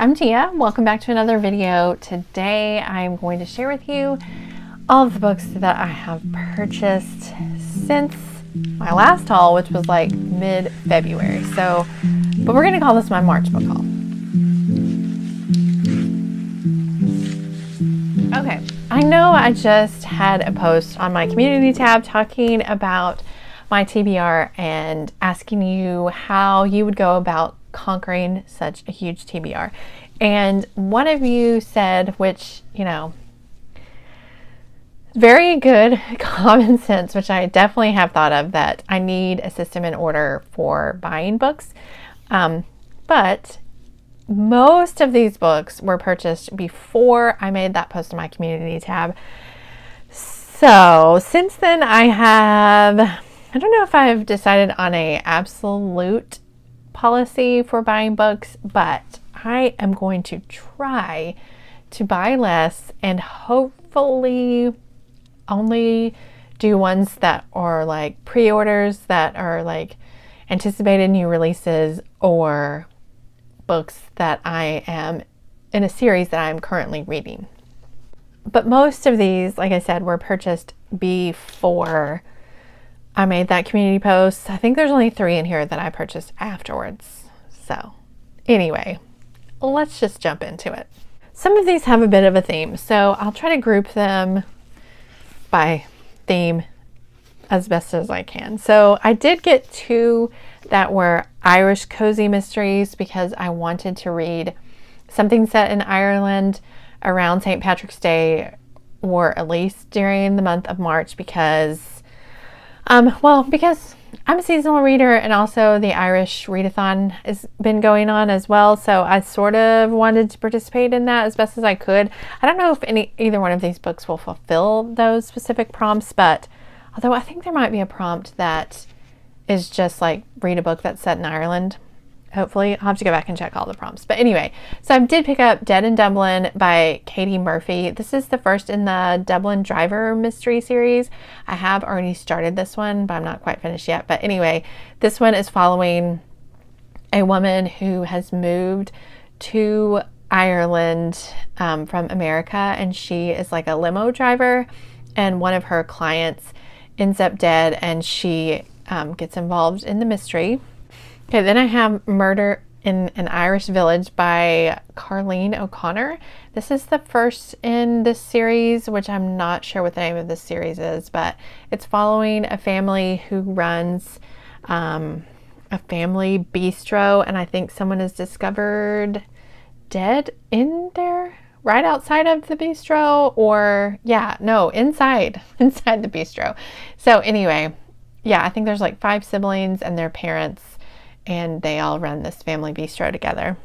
I'm Tia. Welcome back to another video. Today I'm going to share with you all of the books that I have purchased since my last haul, which was like mid-February. But we're going to call this my March book haul. Okay, I know I just had a post on my community tab talking about my TBR and asking you how you would go about conquering such a huge TBR. And one of you said, which, you know, very good common sense, which I definitely have thought of, that I need a system in order for buying books. But most of these books were purchased before I made that post on my community tab. So since then I don't know if I've decided on a absolute policy for buying books, but I am going to try to buy less and hopefully only do ones that are like pre-orders, that are like anticipated new releases, or books that I am in a series that I'm currently reading. But most of these, like I said, were purchased before I made that community post. I think there's only 3 in here that I purchased afterwards. So anyway, let's just jump into it. Some of these have a bit of a theme, so I'll try to group them by theme as best as I can. So I did get 2 that were Irish cozy mysteries because I wanted to read something set in Ireland around St. Patrick's Day, or at least during the month of March, because because I'm a seasonal reader, and also the Irish readathon has been going on as well. So I sort of wanted to participate in that as best as I could. I don't know if either one of these books will fulfill those specific prompts, but although I think there might be a prompt that is just like read a book that's set in Ireland. Hopefully, I'll have to go back and check all the prompts. But anyway, so I did pick up Dead in Dublin by Katie Murphy. This is the first in the Dublin Driver mystery series. I have already started this one, but I'm not quite finished yet. But anyway, this one is following a woman who has moved to Ireland from America, and she is like a limo driver, and one of her clients ends up dead, and she gets involved in the mystery. Okay, then I have Murder in an Irish Village by Carleen O'Connor. This is the first in this series, which I'm not sure what the name of this series is, but it's following a family who runs a family bistro, and I think someone is discovered dead in there, right outside of the bistro, or inside the bistro. So anyway, I think there's like 5 siblings and their parents, and they all run this family bistro together.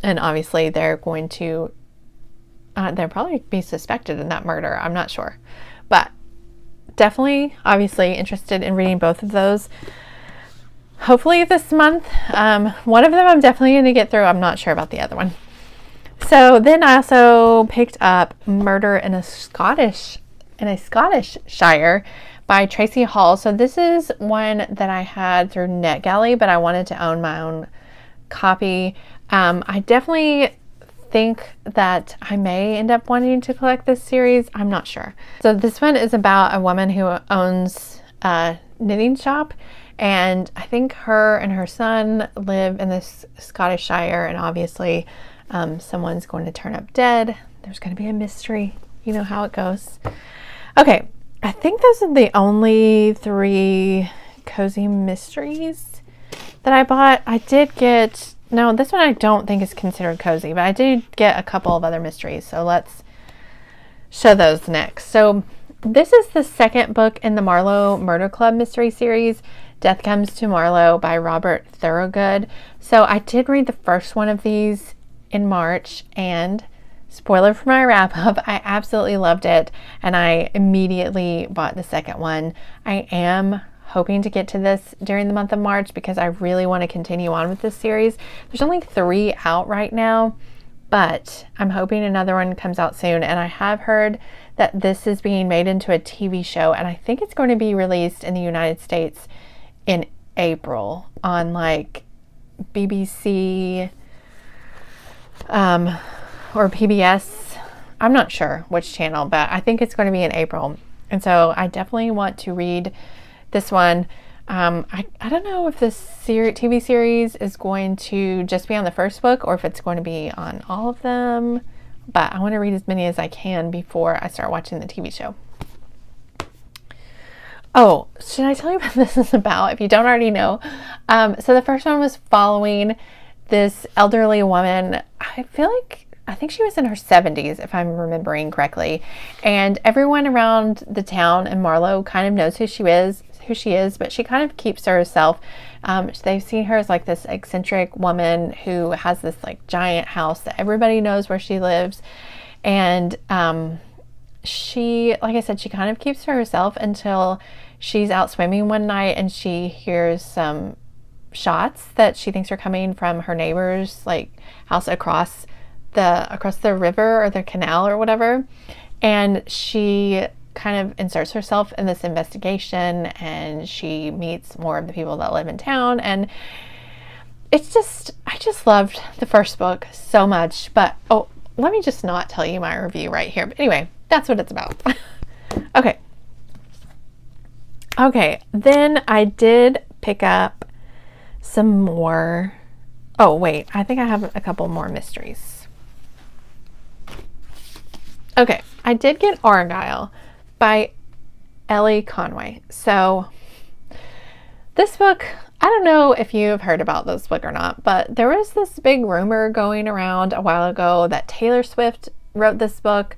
And obviously they're going to, they'll probably be suspected in that murder. I'm not sure. But definitely, obviously, interested in reading both of those. Hopefully this month. One of them I'm definitely going to get through. I'm not sure about the other one. So then I also picked up Murder in a Scottish Shire by Tracy Hall. So this is one that I had through NetGalley, but I wanted to own my own copy. I definitely think that I may end up wanting to collect this series. I'm not sure. So this one is about a woman who owns a knitting shop, and I think her and her son live in this Scottish Shire, and obviously someone's going to turn up dead. There's going to be a mystery. You know how it goes. Okay. I think those are the only 3 cozy mysteries that I bought. I did get, no, this one I don't think is considered cozy, but I did get a couple of other mysteries. So let's show those next. So this is the second book in the Marlo Murder Club mystery series, Death Comes to Marlo by Robert Thorogood. So I did read the first one of these in March, and spoiler for my wrap up, I absolutely loved it, and I immediately bought the second one. I am hoping to get to this during the month of March because I really want to continue on with this series. There's only 3 out right now, but I'm hoping another one comes out soon, and I have heard that this is being made into a TV show, and I think it's going to be released in the United States in April on like BBC or PBS. I'm not sure which channel, but I think it's going to be in April. And so I definitely want to read this one. I don't know if this TV series is going to just be on the first book or if it's going to be on all of them, but I want to read as many as I can before I start watching the TV show. Oh, should I tell you what this is about if you don't already know? So the first one was following this elderly woman. I think she was in her 70s, if I'm remembering correctly. And everyone around the town in Marlo kind of knows who she is, but she kind of keeps to herself. They've seen her as like this eccentric woman who has this like giant house that everybody knows where she lives. And she, like I said, she kind of keeps to herself until she's out swimming one night and she hears some shots that she thinks are coming from her neighbor's like house across the river or the canal or whatever. And she kind of inserts herself in this investigation and she meets more of the people that live in town. And I just loved the first book so much. But let me just not tell you my review right here. But anyway, that's what it's about. Okay, then I did pick up some more. Oh wait, I think I have a couple more mysteries. Okay, I did get Argyle by Ellie Conway. So this book, I don't know if you've heard about this book or not, but there was this big rumor going around a while ago that Taylor Swift wrote this book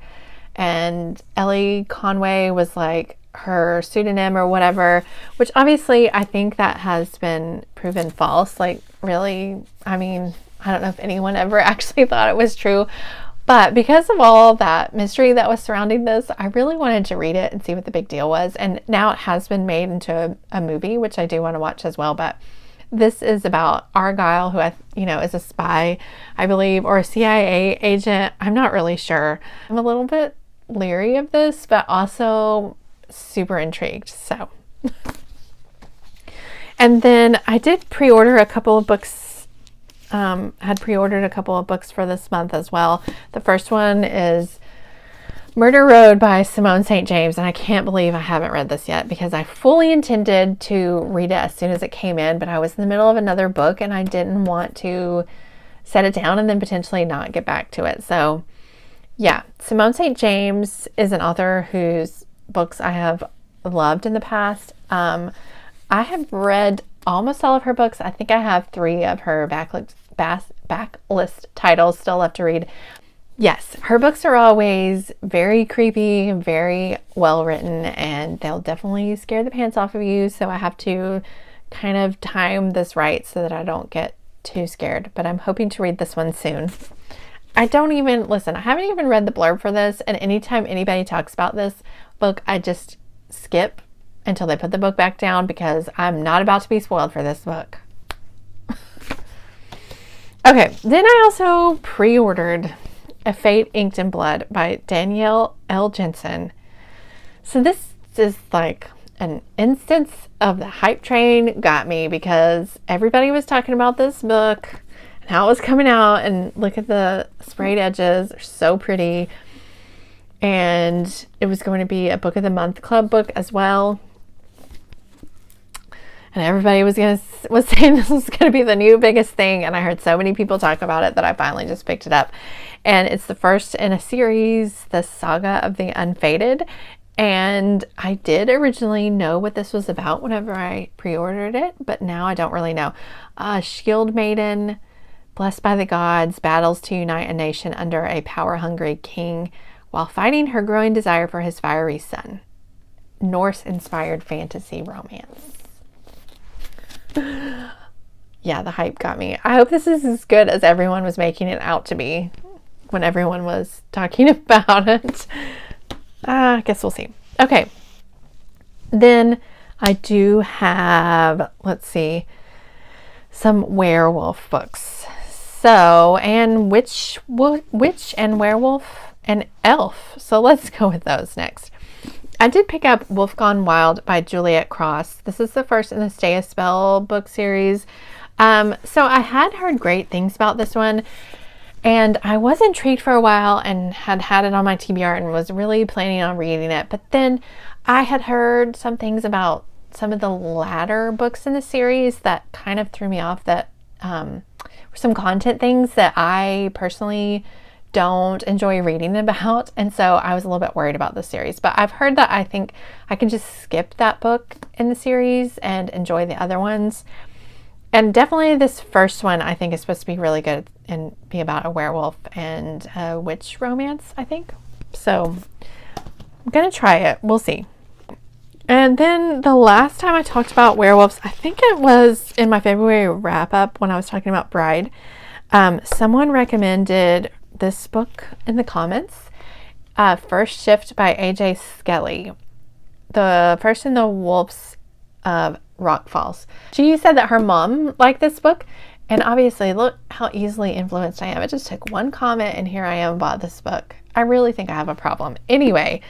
and Ellie Conway was like her pseudonym or whatever, which obviously I think that has been proven false. Like really, I mean, I don't know if anyone ever actually thought it was true, but because of all that mystery that was surrounding this, I really wanted to read it and see what the big deal was. And now it has been made into a movie, which I do want to watch as well. But this is about Argyle, who is a spy, I believe, or a CIA agent. I'm not really sure. I'm a little bit leery of this, but also super intrigued. So, and then I did pre-order a couple of books. Had pre-ordered a couple of books for this month as well. The first one is Murder Road by Simone St. James, and I can't believe I haven't read this yet because I fully intended to read it as soon as it came in, but I was in the middle of another book and I didn't want to set it down and then potentially not get back to it. So yeah, Simone St. James is an author whose books I have loved in the past. I have read almost all of her books. I think I have 3 of her backlist titles still left to read. Yes, her books are always very creepy, very well written, and they'll definitely scare the pants off of you. So I have to kind of time this right so that I don't get too scared. But I'm hoping to read this one soon. I haven't even read the blurb for this, and anytime anybody talks about this book, I just skip until they put the book back down because I'm not about to be spoiled for this book. Okay, then I also pre-ordered A Fate Inked in Blood by Danielle L. Jensen. So this is like an instance of the hype train got me because everybody was talking about this book and how it was coming out, and look at the sprayed edges, they're so pretty. And it was going to be a Book of the Month Club book as well. And everybody was saying this was going to be the new biggest thing. And I heard so many people talk about it that I finally just picked it up. And it's the first in a series, the Saga of the Unfated. And I did originally know what this was about whenever I pre-ordered it, but now I don't really know. A shield maiden, blessed by the gods, battles to unite a nation under a power-hungry king while fighting her growing desire for his fiery son. Norse-inspired fantasy romance. Yeah, the hype got me. I hope this is as good as everyone was making it out to be when everyone was talking about it. I guess we'll see. Okay. Then I do have, some werewolf books. So, and witch and werewolf and elf. So let's go with those next. I did pick up Wolf Gone Wild by Juliet Cross. This is the first in the Stay a Spell book series. So I had heard great things about this one, And I was intrigued for a while and had it on my TBR and was really planning on reading it. But then I had heard some things about some of the latter books in the series that kind of threw me off, that were some content things that I personally don't enjoy reading about. And so I was a little bit worried about this series. But I've heard that I think I can just skip that book in the series and enjoy the other ones. And definitely this first one I think is supposed to be really good and be about a werewolf and a witch romance, I think. So I'm going to try it. We'll see. And then the last time I talked about werewolves, I think it was in my February wrap up when I was talking about Bride. Someone recommended this book in the comments, First Shift by A.J. Skelly, the First in the Wolves of Rock Falls. She said that her mom liked this book, and obviously look how easily influenced I am. It just took one comment and here I am, bought this book. I really think I have a problem. Anyway,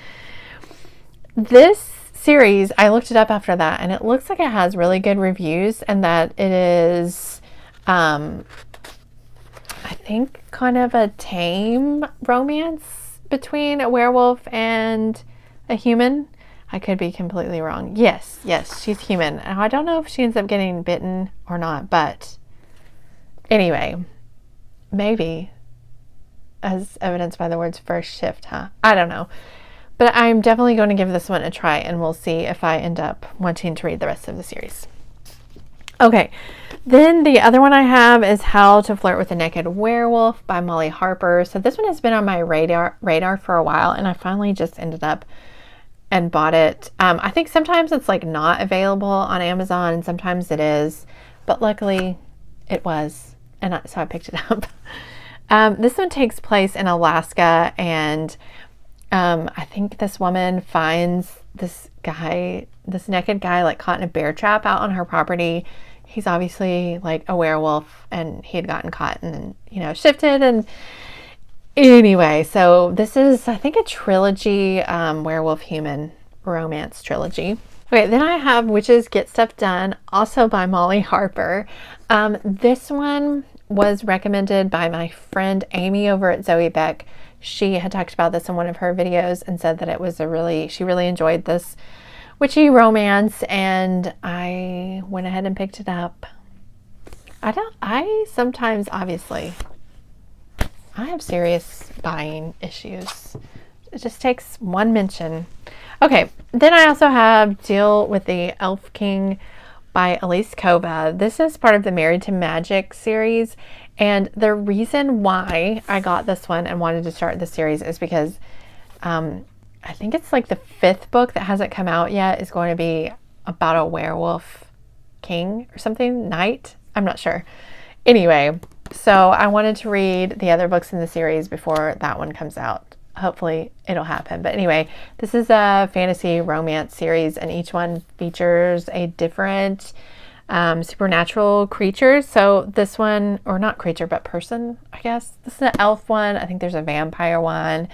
this series, I looked it up after that, and it looks like it has really good reviews, and that it is I think kind of a tame romance between a werewolf and a human. I could be completely wrong. Yes, she's human. Now, I don't know if she ends up getting bitten or not, but anyway, maybe, as evidenced by the words first shift, huh? I don't know. But I'm definitely going to give this one a try, and we'll see if I end up wanting to read the rest of the series. Okay, then the other one I have is How to Flirt with a Naked Werewolf by Molly Harper. So this one has been on my radar for a while, and I finally just ended up and bought it. I think sometimes it's like not available on Amazon, and sometimes it is, but luckily it was, and so I picked it up. This one takes place in Alaska, and I think this woman finds this naked guy like caught in a bear trap out on her property. He's obviously like a werewolf, and he had gotten caught and then, shifted. And anyway, so this is, I think, a trilogy, werewolf human romance trilogy. Okay, then I have Witches Get Stuff Done, also by Molly Harper. This one was recommended by my friend Amy over at Zoe Beck. She had talked about this in one of her videos and said that it was she really enjoyed this witchy romance, and I went ahead and picked it up. I sometimes, obviously, I have serious buying issues. It just takes one mention. Okay, then I also have Deal with the Elf King by Elise Kova. This is part of the Married to Magic series, and the reason why I got this one and wanted to start the series is because I think it's like the 5th book that hasn't come out yet is going to be about a werewolf king or something, knight. I'm not sure. Anyway, so I wanted to read the other books in the series before that one comes out. Hopefully it'll happen. But anyway, this is a fantasy romance series, and each one features a different supernatural creature. So this one, or not creature, but person, I guess. This is an elf one. I think there's a vampire one,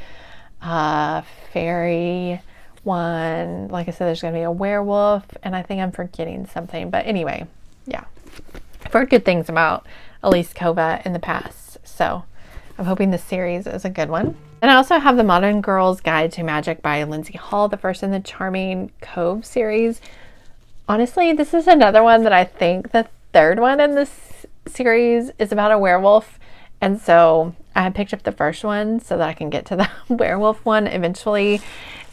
fairy one. Like I said, there's going to be a werewolf, and I think I'm forgetting something. But anyway, yeah. I've heard good things about Elise Kova in the past, so I'm hoping this series is a good one. And I also have The Modern Girl's Guide to Magic by Lindsay Hall, the first in the Charming Cove series. Honestly, this is another one that I think the 3rd one in this series is about a werewolf. And so I picked up the first one so that I can get to the werewolf one eventually.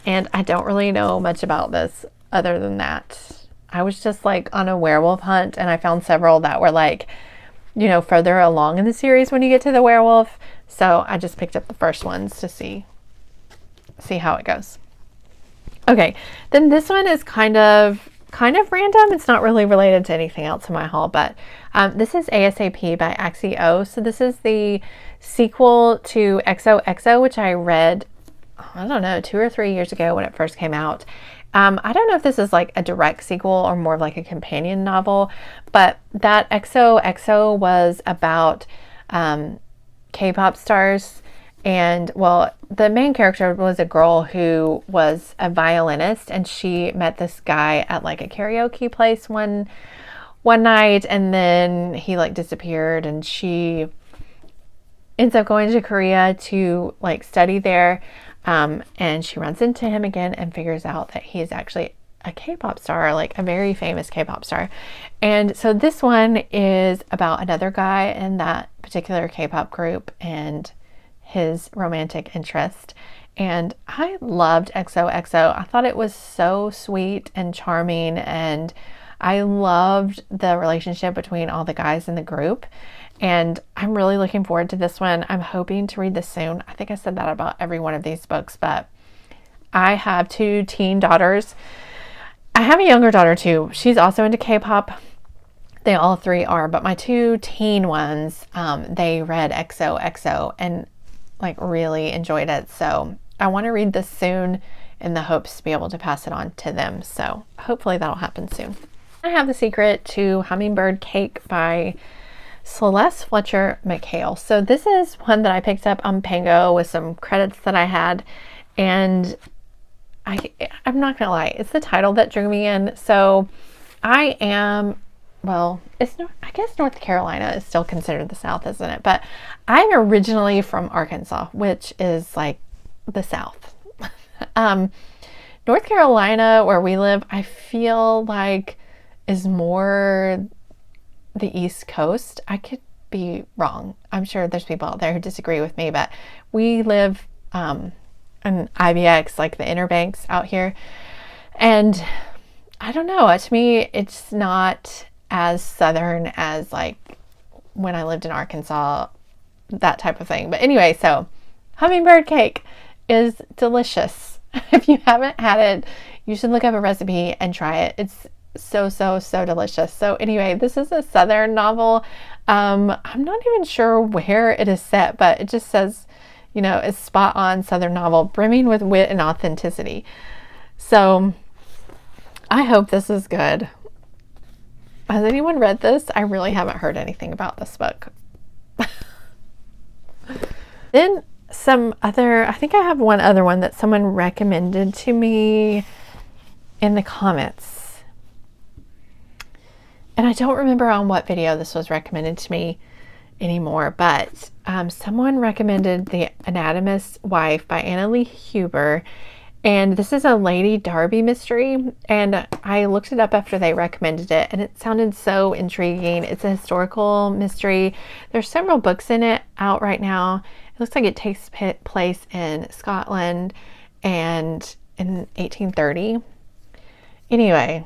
And I don't really know much about this other than that. I was just like on a werewolf hunt, and I found several that were like, further along in the series when you get to the werewolf. So I just picked up the first ones to see how it goes. Okay, then this one is kind of random. It's not really related to anything else in my haul, but this is ASAP by Axio. So this is the sequel to XOXO, which I read, I don't know, 2 or 3 years ago when it first came out. I don't know if this is like a direct sequel or more of like a companion novel, but that XOXO was about K-pop stars, and well, the main character was a girl who was a violinist, and she met this guy at like a karaoke place one night, and then he like disappeared, and she ends up going to Korea to like study there. And she runs into him again and figures out that he is actually a K-pop star, like a very famous K-pop star. And so this one is about another guy in that particular K-pop group and his romantic interest. And I loved XOXO. I thought it was so sweet and charming, and I loved the relationship between all the guys in the group. And I'm really looking forward to this one. I'm hoping to read this soon. I think I said that about every one of these books, but I have 2 teen daughters. I have a younger daughter too. She's also into K-pop. They all 3 are, but my 2 teen ones, they read XOXO and like really enjoyed it. So I want to read this soon in the hopes to be able to pass it on to them. So hopefully that'll happen soon. I have The Secret to Hummingbird Cake by Celeste Fletcher McHale. So this is one that I picked up on Pango with some credits that I had, and I'm not gonna lie, it's the title that drew me in. So I am, well, I guess North Carolina is still considered the South, isn't it? But I'm originally from Arkansas, which is like the South. North Carolina, where we live, I feel like is more the East Coast. I could be wrong. I'm sure there's people out there who disagree with me, but we live in IBX, like the Inner Banks out here. And I don't know, to me, it's not as Southern as like when I lived in Arkansas, that type of thing. But anyway, so hummingbird cake is delicious. If you haven't had it, you should look up a recipe and try it. It's so delicious. So anyway, this is a Southern novel. I'm not even sure where it is set, but it just says, you know, it's spot on Southern novel, brimming with wit and authenticity. So I hope this is good. Has anyone read this? I really haven't heard anything about this book. Then I think I have one other one that someone recommended to me in the comments. And I don't remember on what video this was recommended to me anymore, but someone recommended The Anatomist Wife by Anna Lee Huber. And this is a Lady Derby mystery, and I looked it up after they recommended it, and it sounded so intriguing. It's a historical mystery. There's several books in it out right now. It looks like it takes place in Scotland and in 1830. Anyway,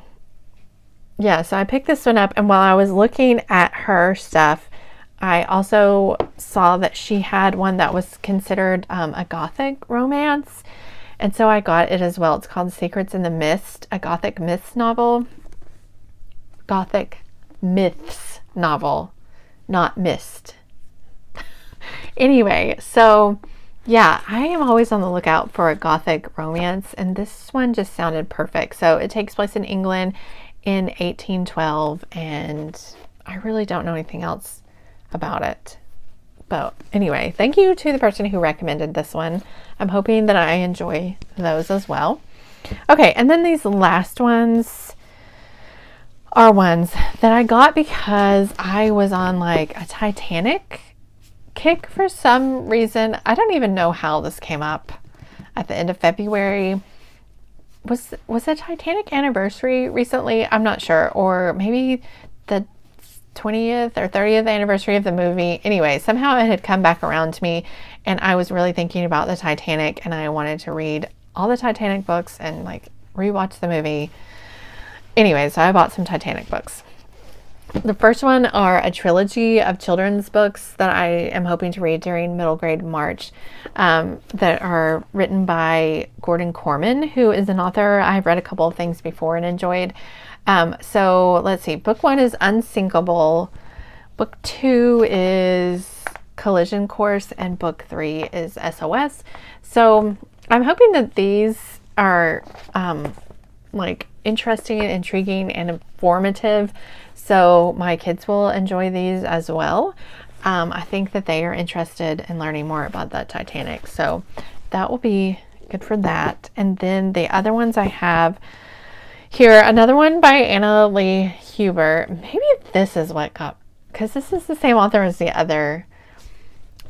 yeah, so I picked this one up, and while I was looking at her stuff, I also saw that she had one that was considered a Gothic romance. And so I got it as well. It's called Secrets in the Mist, a Gothic myths novel. Gothic myths novel, not mist. Anyway, so yeah, I am always on the lookout for a Gothic romance, and this one just sounded perfect. So it takes place in England in 1812, and I really don't know anything else about it. But anyway, thank you to the person who recommended this one. I'm hoping that I enjoy those as well. Okay, and then these last ones are ones that I got because I was on like a Titanic kick for some reason. I don't even know how this came up at the end of February. Was the Titanic anniversary recently? I'm not sure. Or maybe the 20th or 30th anniversary of the movie. Anyway, somehow it had come back around to me, and I was really thinking about the Titanic, and I wanted to read all the Titanic books and like rewatch the movie. Anyway, so I bought some Titanic books. The first one are a trilogy of children's books that I am hoping to read during middle grade March, that are written by Gordon Corman, who is an author I've read a couple of things before and enjoyed. So let's see. Book 1 is Unsinkable. Book 2 is Collision Course, and book 3 is SOS. So I'm hoping that these are like interesting, intriguing, and informative. So my kids will enjoy these as well. I think that they are interested in learning more about the Titanic. So that will be good for that. And then the other ones I have here, another one by Anna Lee Huber. Maybe this is what got, because this is the same author as the other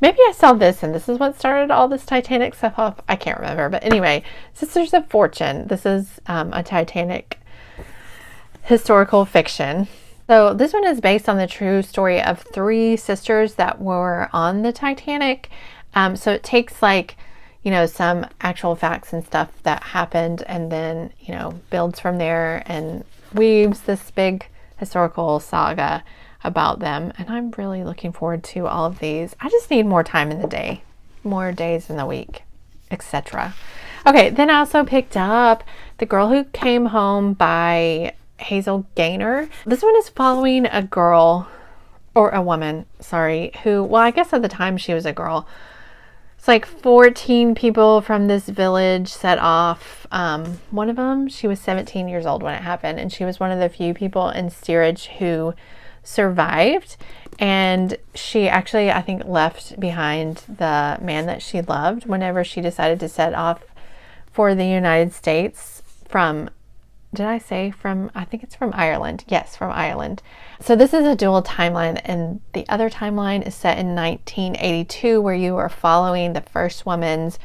Maybe I saw this and this is what started all this Titanic stuff off. I can't remember. But anyway, Sisters of Fortune. This is a Titanic historical fiction. So this one is based on the true story of 3 sisters that were on the Titanic. So it takes like, you know, some actual facts and stuff that happened and then, you know, builds from there and weaves this big historical saga about them. And I'm really looking forward to all of these. I just need more time in the day, more days in the week, etc. Okay, then I also picked up The Girl Who Came Home by Hazel Gaynor. This one is following a girl, or a woman, sorry, who, well, I guess at the time she was a girl. It's like 14 people from this village set off. One of them, she was 17 years old when it happened, and she was one of the few people in steerage who survived. And she actually, I think, left behind the man that she loved whenever she decided to set off for the United States from, did I say from, I think it's from Ireland. Yes, from Ireland. So this is a dual timeline, and the other timeline is set in 1982, where you are following the first woman's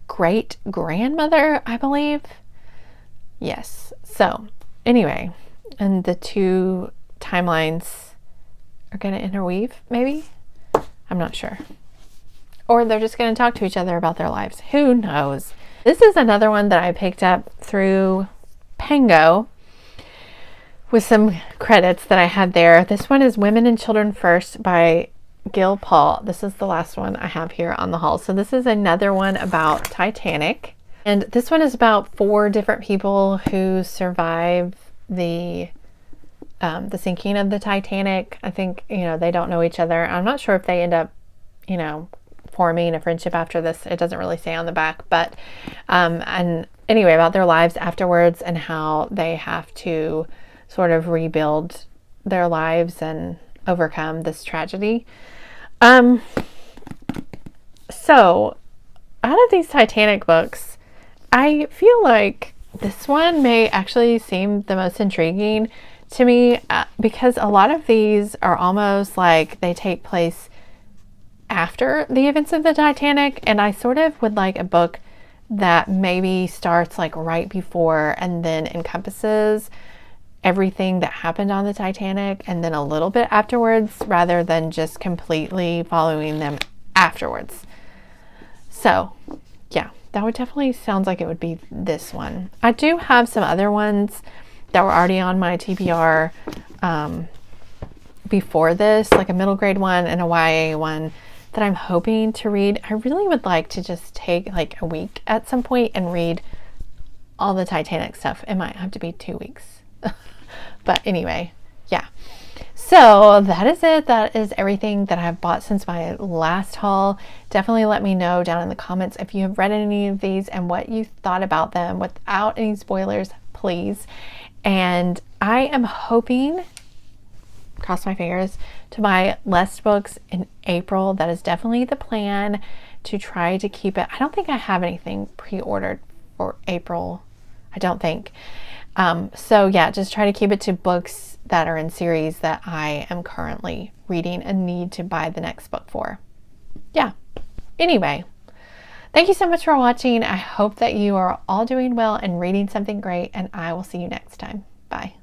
great grandmother, I believe. Yes. So anyway, and the 2 timelines are going to interweave, maybe? I'm not sure. Or they're just going to talk to each other about their lives. Who knows? This is another one that I picked up through Pango with some credits that I had there. This one is Women and Children First by Gil Paul. This is the last one I have here on the haul. So this is another one about Titanic. And this one is about 4 different people who survive the sinking of the Titanic. I think, you know, they don't know each other. I'm not sure if they end up, you know, forming a friendship after this. It doesn't really say on the back, but and anyway, about their lives afterwards and how they have to sort of rebuild their lives and overcome this tragedy. So out of these Titanic books, I feel like this one may actually seem the most intriguing to me because a lot of these are almost like they take place after the events of the Titanic, and I sort of would like a book that maybe starts like right before and then encompasses everything that happened on the Titanic and then a little bit afterwards, rather than just completely following them afterwards. So yeah, that would definitely sounds like it would be this one. I do have some other ones that were already on my TBR before this, like a middle grade one and a YA one that I'm hoping to read. I really would like to just take like a week at some point and read all the Titanic stuff. It might have to be 2 weeks. But anyway, yeah. So that is it. That is everything that I've bought since my last haul. Definitely let me know down in the comments if you have read any of these and what you thought about them without any spoilers, please. And I am hoping, cross my fingers, to buy less books in April. That is definitely the plan, to try to keep it. I don't think I have anything pre-ordered for April. I don't think. So yeah, just try to keep it to books that are in series that I am currently reading and need to buy the next book for. Yeah. Anyway, thank you so much for watching. I hope that you are all doing well and reading something great, and I will see you next time. Bye.